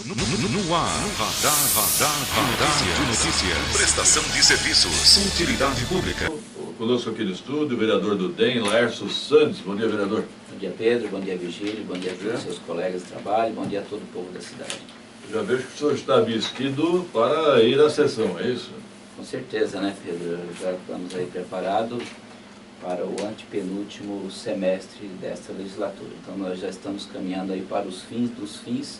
No ar, Radar de Notícias. Prestação de serviços. Utilidade pública. Conosco aqui no estúdio, o vereador do DEM, Laércio Santos. Bom dia, vereador. Bom dia, Pedro. Bom dia, Virgílio. Bom dia a todos os seus colegas de trabalho. Bom dia a todo o povo da cidade. Já vejo que o senhor está vestido para ir à sessão, é isso? Com certeza, né, Pedro? Já estamos aí preparados para o antepenúltimo semestre desta legislatura. Então nós já estamos caminhando aí para os fins dos fins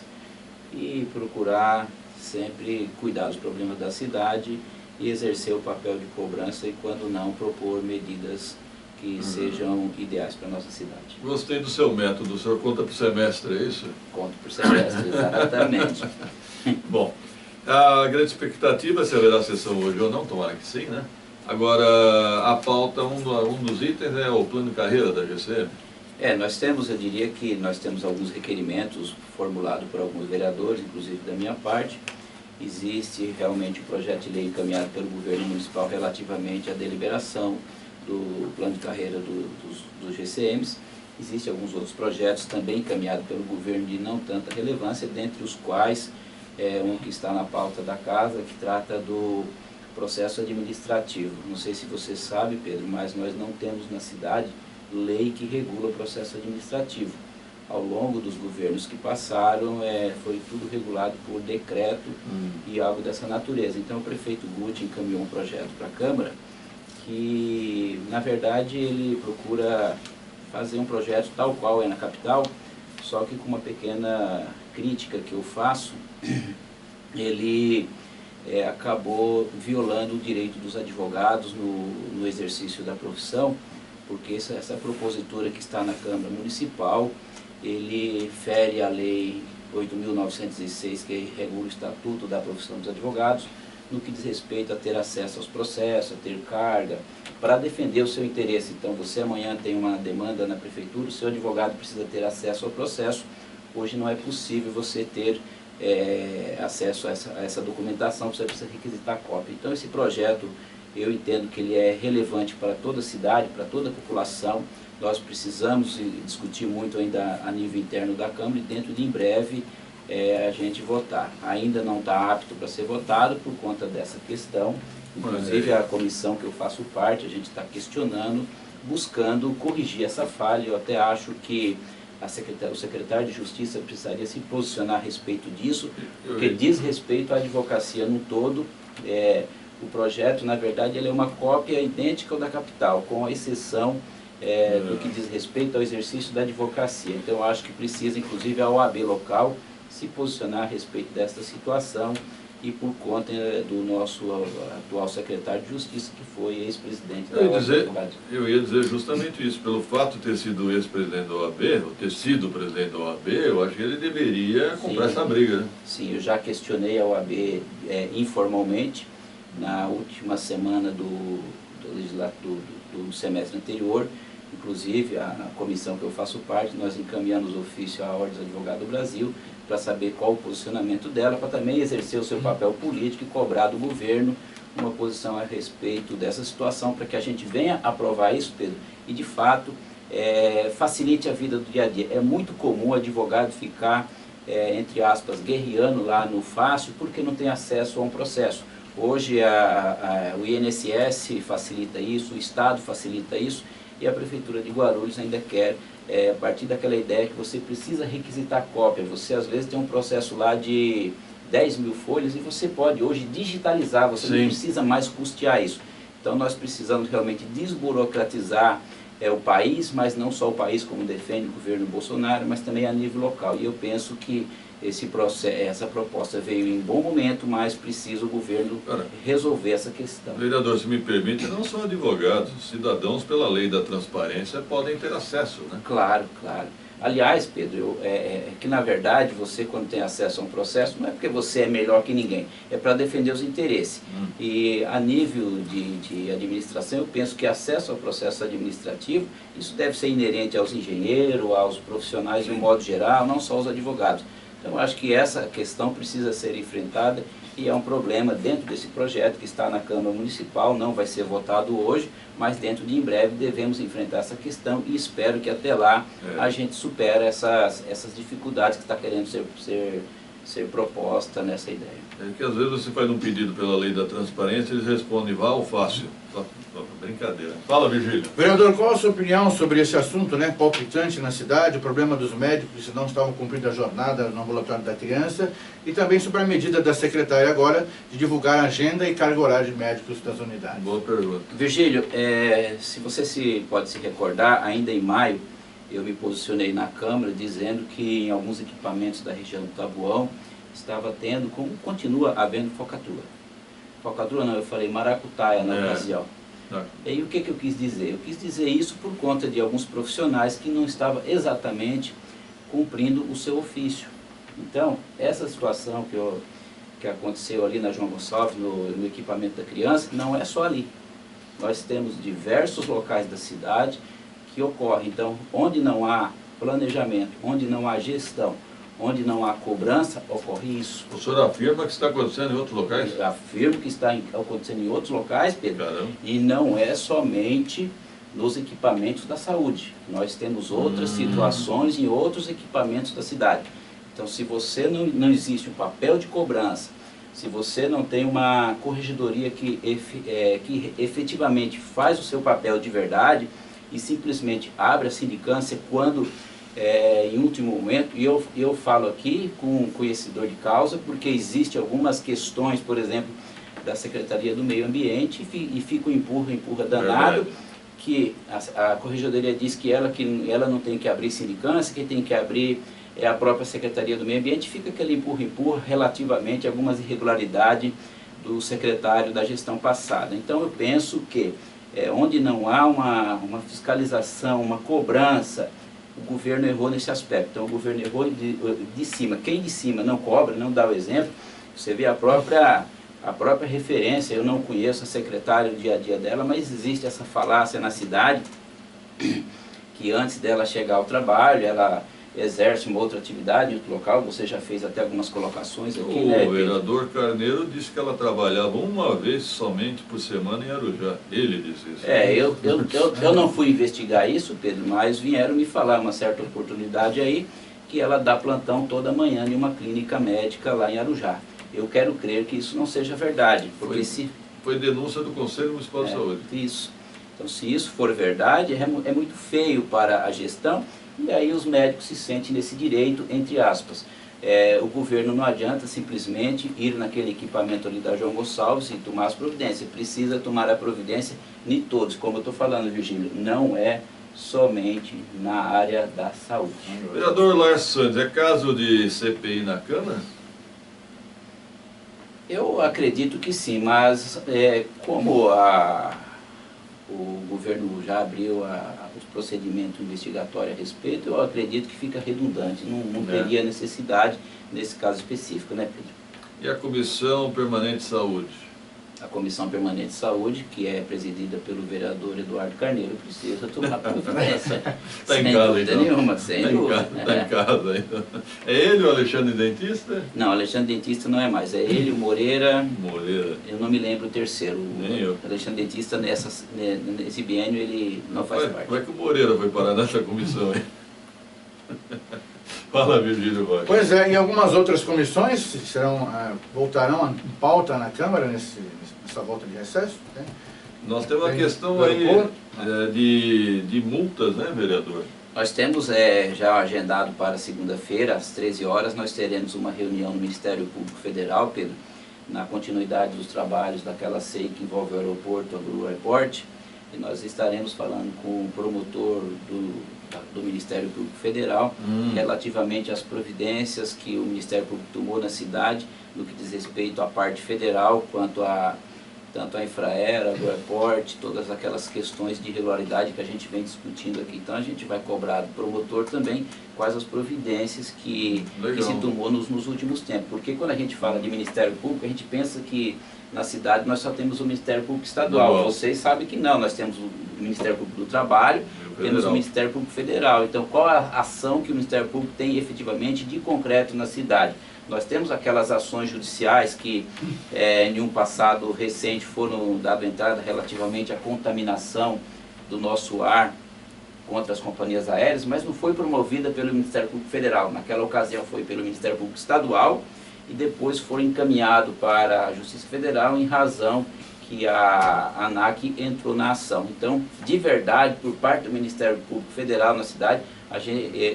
e procurar sempre cuidar dos problemas da cidade e exercer o papel de cobrança e, quando não, propor medidas que sejam ideais para a nossa cidade. Gostei do seu método. O senhor conta por semestre, é isso? Conto por semestre, exatamente. Bom, a grande expectativa é se haverá sessão hoje ou não, tomara que sim, né? Agora, a pauta, um dos itens é o plano de carreira da GCM. Eu diria que nós temos alguns requerimentos formulados por alguns vereadores, inclusive da minha parte. Existe realmente um projeto de lei encaminhado pelo governo municipal relativamente à deliberação do plano de carreira dos GCMs. Existem alguns outros projetos também encaminhados pelo governo de não tanta relevância, dentre os quais um que está na pauta da casa, que trata do processo administrativo. Não sei se você sabe, Pedro, mas nós não temos na cidade lei que regula o processo administrativo. Ao longo dos governos que passaram, foi tudo regulado por decreto e algo dessa natureza. Então o prefeito Guti encaminhou um projeto para a Câmara que, na verdade, ele procura fazer um projeto tal qual é na capital, só que com uma pequena crítica que eu faço. Ele acabou violando o direito dos advogados no exercício da profissão, porque essa propositura que está na Câmara Municipal, ele fere a Lei 8.906, que regula o Estatuto da Profissão dos Advogados, no que diz respeito a ter acesso aos processos, a ter carga, para defender o seu interesse. Então, você amanhã tem uma demanda na prefeitura, o seu advogado precisa ter acesso ao processo. Hoje não é possível você ter acesso a essa documentação, você precisa requisitar cópia. Então, esse projeto, eu entendo que ele é relevante para toda a cidade, para toda a população. Nós precisamos discutir muito ainda a nível interno da Câmara e dentro de em breve a gente votar. Ainda não está apto para ser votado por conta dessa questão. Inclusive a comissão que eu faço parte, a gente está questionando, buscando corrigir essa falha. Eu até acho que o secretário de Justiça precisaria se posicionar a respeito disso, porque diz respeito à advocacia no todo. O projeto, na verdade, ele é uma cópia idêntica ao da capital, com a exceção do que diz respeito ao exercício da advocacia. Então, eu acho que precisa, inclusive, a OAB local se posicionar a respeito desta situação e por conta do nosso atual secretário de Justiça, que foi ex-presidente da OAB. Eu ia dizer justamente isso. Pelo fato de ter sido ex-presidente da OAB, ou ter sido presidente da OAB, eu acho que ele deveria comprar essa briga, né? Sim, eu já questionei a OAB informalmente, na última semana do semestre anterior. Inclusive, a comissão que eu faço parte, nós encaminhamos ofício à Ordem dos Advogados do Brasil para saber qual o posicionamento dela, para também exercer o seu papel político e cobrar do governo uma posição a respeito dessa situação, para que a gente venha aprovar isso, Pedro, e de fato facilite a vida do dia a dia. É muito comum o advogado ficar, entre aspas, guerreando lá no fácil, porque não tem acesso a um processo. Hoje o INSS facilita isso, o Estado facilita isso, e a Prefeitura de Guarulhos ainda quer, a partir daquela ideia que você precisa requisitar cópia. Você às vezes tem um processo lá de 10 mil folhas e você pode hoje digitalizar, você não precisa mais custear isso. Então nós precisamos realmente desburocratizar o país, mas não só o país, como defende o governo Bolsonaro, mas também a nível local. E eu penso que essa proposta veio em bom momento, mas precisa o governo resolver essa questão. Vereador, se me permite, não só advogados, cidadãos, pela lei da transparência, podem ter acesso, né? Claro, claro. Aliás, Pedro, que na verdade você, quando tem acesso a um processo, não é porque você é melhor que ninguém, é para defender os interesses. E a nível de administração, eu penso que acesso ao processo administrativo, isso deve ser inerente aos engenheiros, aos profissionais de um modo geral, não só aos advogados. Então, eu acho que essa questão precisa ser enfrentada e é um problema dentro desse projeto que está na Câmara Municipal, não vai ser votado hoje, mas dentro de em breve devemos enfrentar essa questão e espero que até lá a gente supere essas dificuldades que está querendo ser ser proposta nessa ideia. É que às vezes você faz um pedido pela lei da transparência, eles respondem vá ou fácil. Brincadeira. Fala, Virgílio. Vereador, qual a sua opinião sobre esse assunto, né, palpitante na cidade, o problema dos médicos que não estavam cumprindo a jornada no ambulatório da criança, e também sobre a medida da secretária agora de divulgar a agenda e carga horária de médicos das unidades? Boa pergunta. Virgílio, se você pode se recordar, ainda em maio, eu me posicionei na Câmara dizendo que em alguns equipamentos da região do Taboão estava tendo, como continua havendo falcatrua. Falcatrua não, eu falei maracutaia na ocasião. E aí o que eu quis dizer? Eu quis dizer isso por conta de alguns profissionais que não estavam exatamente cumprindo o seu ofício. Então, essa situação que aconteceu ali na João Gonçalves, no equipamento da criança, não é só ali. Nós temos diversos locais da cidade que ocorre. Então, onde não há planejamento, onde não há gestão, onde não há cobrança, ocorre isso. O senhor afirma que está acontecendo em outros locais? Eu afirmo que está acontecendo em outros locais, Pedro. Caramba. E não é somente nos equipamentos da saúde. Nós temos outras situações em outros equipamentos da cidade. Então, se você não existe um papel de cobrança, se você não tem uma corregedoria que efetivamente faz o seu papel de verdade e simplesmente abre a sindicância quando, em último momento, e eu falo aqui com conhecedor de causa, porque existem algumas questões, por exemplo, da Secretaria do Meio Ambiente e fica um empurra danado, que a corregedoria diz que ela não tem que abrir sindicância, que tem que abrir a própria Secretaria do Meio Ambiente, fica aquele empurra relativamente a algumas irregularidades do secretário da gestão passada. Então eu penso que onde não há uma fiscalização, uma cobrança, o governo errou nesse aspecto. Então o governo errou de cima. Quem de cima não cobra, não dá o exemplo, você vê a própria referência. Eu não conheço a secretária do dia a dia dela, mas existe essa falácia na cidade, que antes dela chegar ao trabalho, ela exerce uma outra atividade em outro local. Você já fez até algumas colocações aqui, O vereador Carneiro disse que ela trabalhava uma vez somente por semana em Arujá. Ele disse isso. Eu não fui investigar isso, Pedro, mas vieram me falar uma certa oportunidade aí, que ela dá plantão toda manhã em uma clínica médica lá em Arujá. Eu quero crer que isso não seja verdade, porque foi denúncia do Conselho Municipal de Saúde. Isso. Então, se isso for verdade, é muito feio para a gestão, e aí os médicos se sentem nesse direito, entre aspas. O governo não adianta simplesmente ir naquele equipamento ali da João Gonçalves e tomar as providências. Precisa tomar a providência em todos. Como eu estou falando, Virgílio, não é somente na área da saúde. Vereador Lárcio Santos, é caso de CPI na Câmara? Eu acredito que sim, mas como o governo já abriu os procedimentos investigatórios a respeito, eu acredito que fica redundante, não teria necessidade nesse caso específico, né, Pedro? E a Comissão Permanente de Saúde? A Comissão Permanente de Saúde, que é presidida pelo vereador Eduardo Carneiro, precisa tomar providência. Está em casa, então? Nenhuma, sem dúvida. Está em casa, então. É ele o Alexandre Dentista? Não, Alexandre Dentista não é mais. É ele, o Moreira. Eu não me lembro o terceiro. Nem eu. O Alexandre Dentista, nesse biênio, ele não faz parte. Como é que o Moreira foi parar nessa comissão aí? Fala, Virgílio Rocha. Pois é, em algumas outras comissões voltarão em pauta na Câmara nessa volta de recesso. Né? Nós temos a questão aí de multas, né, vereador? Nós temos já agendado para segunda-feira, às 13 horas, nós teremos uma reunião no Ministério Público Federal, Pedro, na continuidade dos trabalhos daquela SEI que envolve o aeroporto, o aeroporto, e nós estaremos falando com o promotor do Ministério Público Federal relativamente às providências que o Ministério Público tomou na cidade no que diz respeito à parte federal, quanto tanto a Infraero, do aeroporto, todas aquelas questões de irregularidade que a gente vem discutindo aqui. Então a gente vai cobrar do promotor também quais as providências que se tomou nos últimos tempos. Porque quando a gente fala de Ministério Público, a gente pensa que na cidade nós só temos o Ministério Público Estadual. Vocês sabem que não, nós temos o Ministério Público do Trabalho, temos o Ministério Público Federal. Então qual a ação que o Ministério Público tem efetivamente de concreto na cidade? Nós temos aquelas ações judiciais que em um passado recente foram dado entrada relativamente à contaminação do nosso ar contra as companhias aéreas, mas não foi promovida pelo Ministério Público Federal. Naquela ocasião foi pelo Ministério Público Estadual e depois foi encaminhado para a Justiça Federal em razão que a ANAC entrou na ação. Então, de verdade, por parte do Ministério Público Federal na cidade,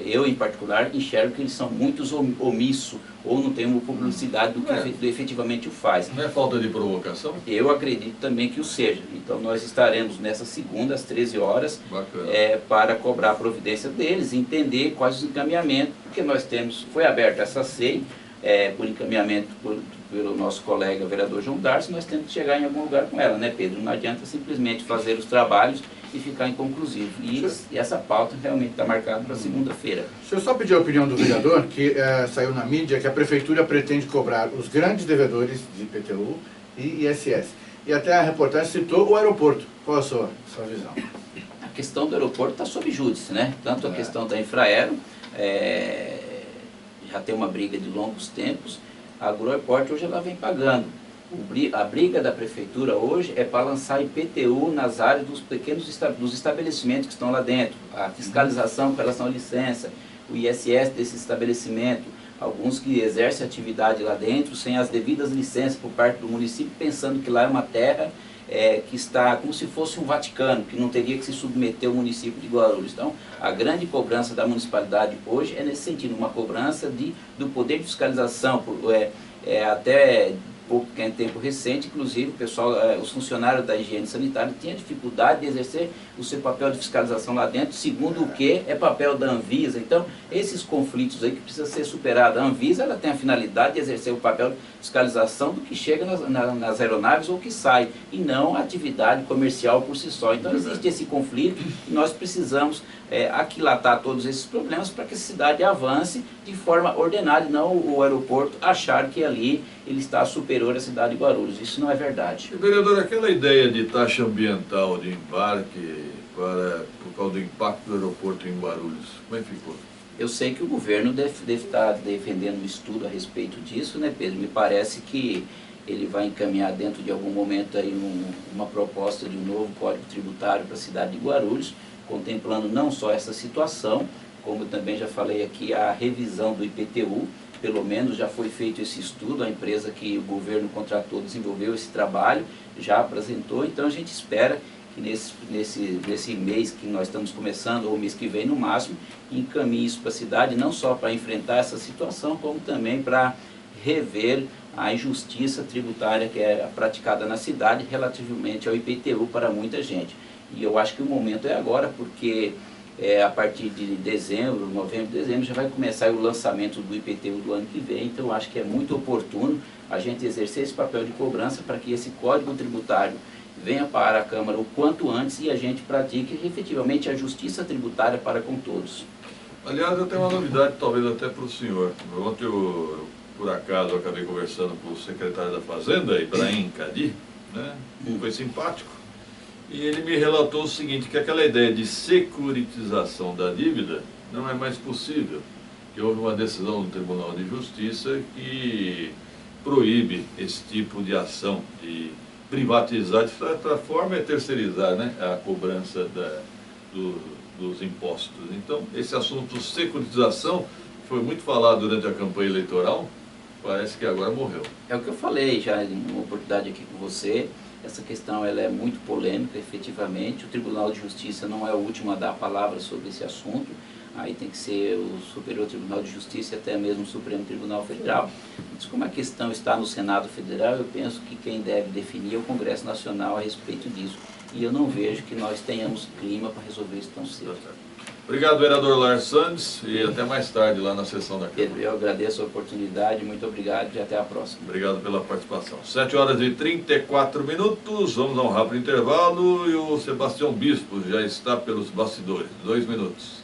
eu em particular enxergo que eles são muito omissos ou não tem uma publicidade do que efetivamente o faz. Não é falta de provocação? Eu acredito também que o seja. Então nós estaremos nessa segunda às 13 horas para cobrar a providência deles, entender quais os encaminhamentos, porque nós temos, foi aberta essa SEI, por encaminhamento pelo nosso colega vereador João Darcy, nós temos que chegar em algum lugar com ela, né, Pedro? Não adianta simplesmente fazer os trabalhos e ficar inconclusivo. E essa pauta realmente está marcada para segunda-feira. Deixa eu só pedir a opinião do vereador, que saiu na mídia que a Prefeitura pretende cobrar os grandes devedores de IPTU e ISS. E até a reportagem citou o aeroporto. Qual a sua visão? A questão do aeroporto está sob júdice, né? Tanto a questão da Infraero, já tem uma briga de longos tempos, a Agroaeroporto hoje ela vem pagando. A briga da Prefeitura hoje é para lançar IPTU nas áreas dos pequenos dos estabelecimentos que estão lá dentro, a fiscalização com relação à licença, o ISS desse estabelecimento, alguns que exercem atividade lá dentro sem as devidas licenças por parte do município, pensando que lá é uma terra que está como se fosse um Vaticano, que não teria que se submeter ao município de Guarulhos. Então, a grande cobrança da municipalidade hoje é nesse sentido, uma cobrança do poder de fiscalização, até em tempo recente, inclusive, o pessoal, os funcionários da higiene sanitária tinham dificuldade de exercer o seu papel de fiscalização lá dentro, segundo o que é papel da Anvisa. Então, esses conflitos aí que precisam ser superados. A Anvisa ela tem a finalidade de exercer o papel de fiscalização do que chega nas aeronaves ou que sai, e não a atividade comercial por si só. Então, existe esse conflito e nós precisamos aquilatar todos esses problemas para que a cidade avance de forma ordenada, e não o aeroporto achar que ali ele está superior à cidade de Guarulhos. Isso não é verdade. E, vereador, aquela ideia de taxa ambiental de embarque por causa do impacto do aeroporto em Guarulhos, como é que ficou? Eu sei que o governo deve estar defendendo um estudo a respeito disso, né, Pedro? Me parece que ele vai encaminhar dentro de algum momento aí uma proposta de um novo Código Tributário para a cidade de Guarulhos, contemplando não só essa situação, como também já falei aqui, a revisão do IPTU. Pelo menos já foi feito esse estudo, a empresa que o governo contratou desenvolveu esse trabalho, já apresentou. Então a gente espera que nesse mês que nós estamos começando, ou mês que vem no máximo, encaminhe isso para a cidade, não só para enfrentar essa situação, como também para rever a injustiça tributária que é praticada na cidade relativamente ao IPTU para muita gente. E eu acho que o momento é agora, porque a partir de novembro, dezembro, já vai começar o lançamento do IPTU do ano que vem. Então eu acho que é muito oportuno a gente exercer esse papel de cobrança para que esse Código Tributário venha para a Câmara o quanto antes e a gente pratique efetivamente a justiça tributária para com todos. Aliás, eu tenho uma novidade, talvez até para o senhor. Ontem eu, por acaso, acabei conversando com o secretário da Fazenda, Ibrahim Cadi, né? Foi simpático. E ele me relatou o seguinte, que aquela ideia de securitização da dívida não é mais possível. Que houve uma decisão do Tribunal de Justiça que proíbe esse tipo de ação, de privatizar, de certa forma é terceirizar, né, a cobrança dos impostos. Então, esse assunto securitização foi muito falado durante a campanha eleitoral, parece que agora morreu. É o que eu falei já em uma oportunidade aqui com você. Essa questão ela é muito polêmica, efetivamente. O Tribunal de Justiça não é o último a dar a palavra sobre esse assunto. Aí tem que ser o Superior Tribunal de Justiça e até mesmo o Supremo Tribunal Federal. Mas como a questão está no Senado Federal, eu penso que quem deve definir é o Congresso Nacional a respeito disso. E eu não vejo que nós tenhamos clima para resolver isso tão cedo. Obrigado, vereador Lars Santos, e até mais tarde lá na sessão da Câmara. Pedro, eu agradeço a oportunidade, muito obrigado e até a próxima. Obrigado pela participação. 7h34, vamos a um rápido intervalo e o Sebastião Bispo já está pelos bastidores. 2 minutos.